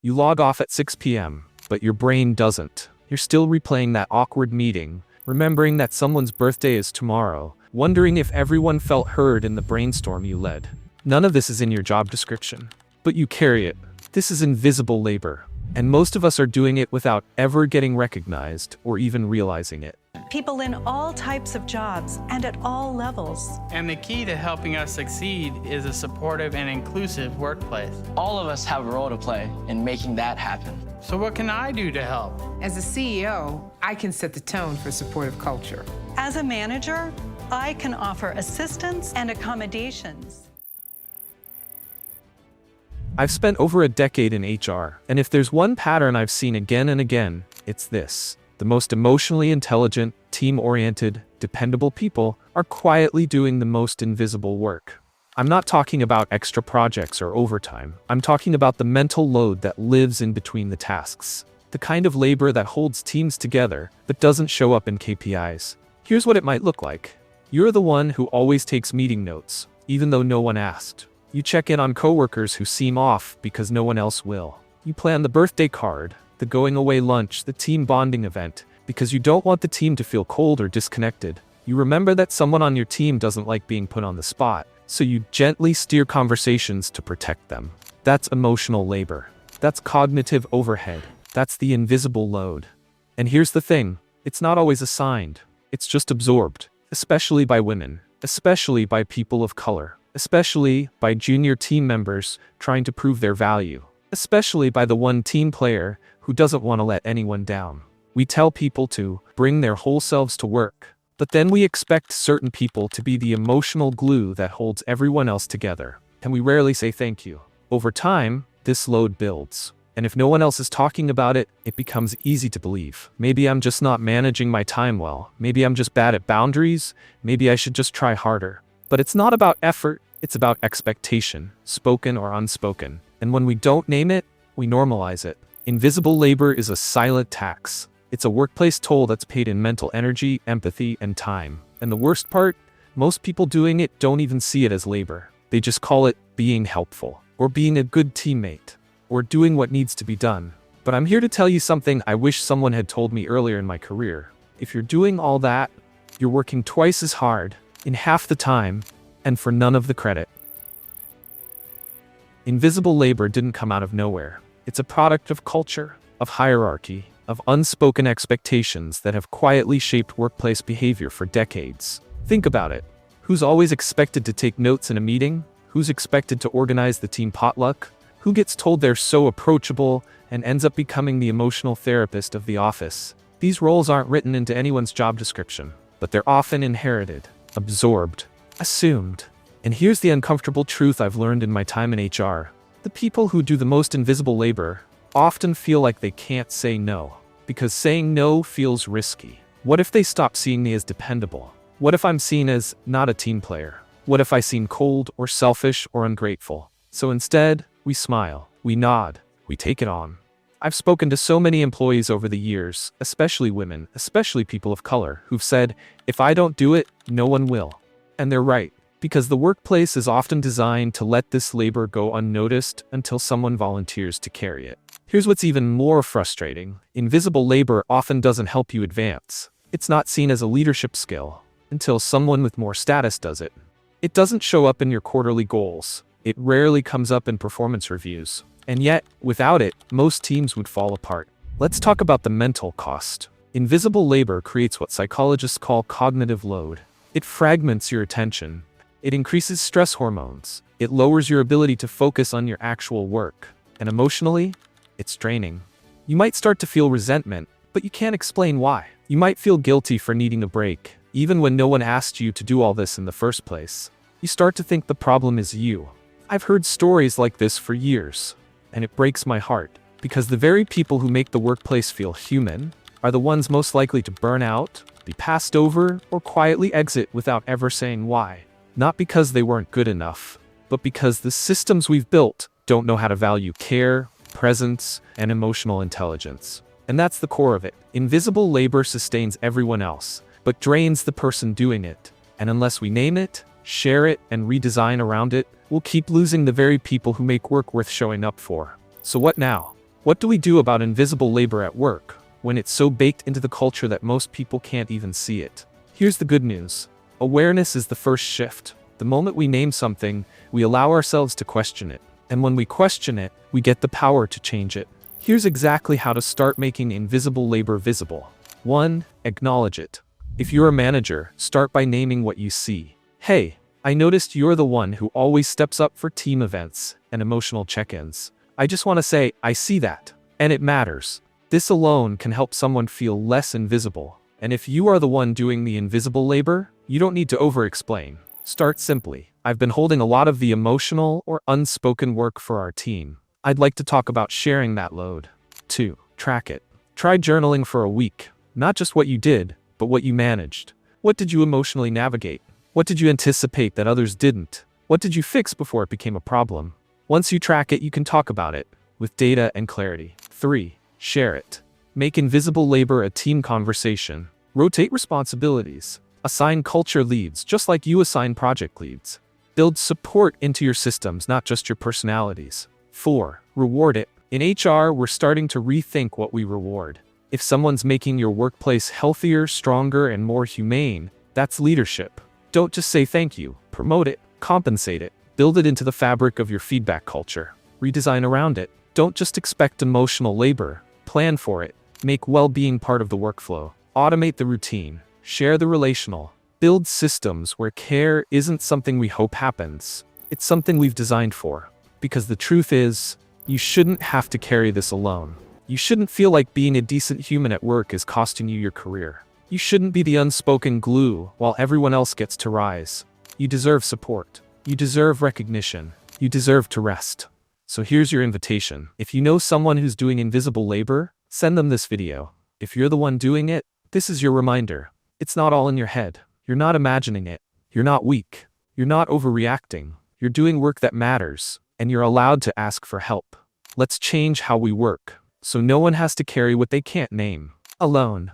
You log off at 6 p.m., but your brain doesn't. You're still replaying that awkward meeting, remembering that someone's birthday is tomorrow, wondering if everyone felt heard in the brainstorm you led. None of this is in your job description, but you carry it. This is invisible labor, and most of us are doing it without ever getting recognized or even realizing it. People in all types of jobs and at all levels. And the key to helping us succeed is a supportive and inclusive workplace. All of us have a role to play in making that happen. So what can I do to help? As a CEO, I can set the tone for supportive culture. As a manager, I can offer assistance and accommodations. I've spent over a decade in HR, and if there's one pattern I've seen again and again, it's this. The most emotionally intelligent, team-oriented, dependable people are quietly doing the most invisible work. I'm not talking about extra projects or overtime. I'm talking about the mental load that lives in between the tasks. The kind of labor that holds teams together but doesn't show up in KPIs. Here's what it might look like. You're the one who always takes meeting notes, even though no one asked. You check in on coworkers who seem off because no one else will. You plan the birthday card, the going away lunch, the team bonding event, because you don't want the team to feel cold or disconnected. You remember that someone on your team doesn't like being put on the spot, so you gently steer conversations to protect them. That's emotional labor. That's cognitive overhead. That's the invisible load. And here's the thing, it's not always assigned. It's just absorbed, especially by women, especially by people of color, especially by junior team members trying to prove their value, especially by the one team player who doesn't want to let anyone down. We tell people to bring their whole selves to work, but then we expect certain people to be the emotional glue that holds everyone else together, and we rarely say thank you. Over time, this load builds, and if no one else is talking about it, it becomes easy to believe. Maybe I'm just not managing my time well, maybe I'm just bad at boundaries, maybe I should just try harder. But it's not about effort, it's about expectation, spoken or unspoken. And when we don't name it, we normalize it. Invisible labor is a silent tax. It's a workplace toll that's paid in mental energy, empathy, and time. And the worst part, most people doing it don't even see it as labor. They just call it being helpful, or being a good teammate, or doing what needs to be done. But I'm here to tell you something I wish someone had told me earlier in my career. If you're doing all that, you're working twice as hard, in half the time, and for none of the credit. Invisible labor didn't come out of nowhere. It's a product of culture, of hierarchy, of unspoken expectations that have quietly shaped workplace behavior for decades. Think about it. Who's always expected to take notes in a meeting? Who's expected to organize the team potluck? Who gets told they're so approachable and ends up becoming the emotional therapist of the office? These roles aren't written into anyone's job description, but they're often inherited, absorbed, assumed. And here's the uncomfortable truth I've learned in my time in HR. The people who do the most invisible labor often feel like they can't say no, because saying no feels risky. What if they stop seeing me as dependable? What if I'm seen as not a team player? What if I seem cold or selfish or ungrateful? So instead, we smile, we nod, we take it on. I've spoken to so many employees over the years, especially women, especially people of color, who've said, if I don't do it, no one will. And they're right, because the workplace is often designed to let this labor go unnoticed until someone volunteers to carry it. Here's what's even more frustrating. Invisible labor often doesn't help you advance. It's not seen as a leadership skill until someone with more status does it. It doesn't show up in your quarterly goals. It rarely comes up in performance reviews. And yet, without it, most teams would fall apart. Let's talk about the mental cost. Invisible labor creates what psychologists call cognitive load. It fragments your attention. It increases stress hormones. It lowers your ability to focus on your actual work. And emotionally, it's draining. You might start to feel resentment, but you can't explain why. You might feel guilty for needing a break, even when no one asked you to do all this in the first place. You start to think the problem is you. I've heard stories like this for years, and it breaks my heart, because the very people who make the workplace feel human are the ones most likely to burn out, be passed over, or quietly exit without ever saying why. Not because they weren't good enough, but because the systems we've built don't know how to value care, presence, and emotional intelligence. And that's the core of it. Invisible labor sustains everyone else, but drains the person doing it. And unless we name it, share it, and redesign around it, we'll keep losing the very people who make work worth showing up for. So what now? What do we do about invisible labor at work, when it's so baked into the culture that most people can't even see it? Here's the good news. Awareness is the first shift. The moment we name something, we allow ourselves to question it. And when we question it, we get the power to change it. Here's exactly how to start making invisible labor visible. 1. Acknowledge it. If you're a manager, start by naming what you see. Hey, I noticed you're the one who always steps up for team events and emotional check-ins. I just want to say, I see that. And it matters. This alone can help someone feel less invisible. And if you are the one doing the invisible labor, you don't need to over-explain. Start simply. I've been holding a lot of the emotional or unspoken work for our team. I'd like to talk about sharing that load. 2. Track it. Try journaling for a week. Not just what you did, but what you managed. What did you emotionally navigate? What did you anticipate that others didn't? What did you fix before it became a problem? Once you track it, you can talk about it with data and clarity. 3. Share it. Make invisible labor a team conversation. Rotate responsibilities. Assign culture leads, just like you assign project leads. Build support into your systems, not just your personalities. 4. Reward it. In HR, we're starting to rethink what we reward. If someone's making your workplace healthier, stronger, and more humane, that's leadership. Don't just say thank you. Promote it. Compensate it. Build it into the fabric of your feedback culture. Redesign around it. Don't just expect emotional labor. Plan for it. Make well-being part of the workflow. Automate the routine. Share the relational. Build systems where care isn't something we hope happens. It's something we've designed for. Because the truth is, you shouldn't have to carry this alone. You shouldn't feel like being a decent human at work is costing you your career. You shouldn't be the unspoken glue while everyone else gets to rise. You deserve support. You deserve recognition. You deserve to rest. So here's your invitation. If you know someone who's doing invisible labor, send them this video. If you're the one doing it, this is your reminder. It's not all in your head. You're not imagining it. You're not weak. You're not overreacting. You're doing work that matters, and you're allowed to ask for help. Let's change how we work, so no one has to carry what they can't name alone.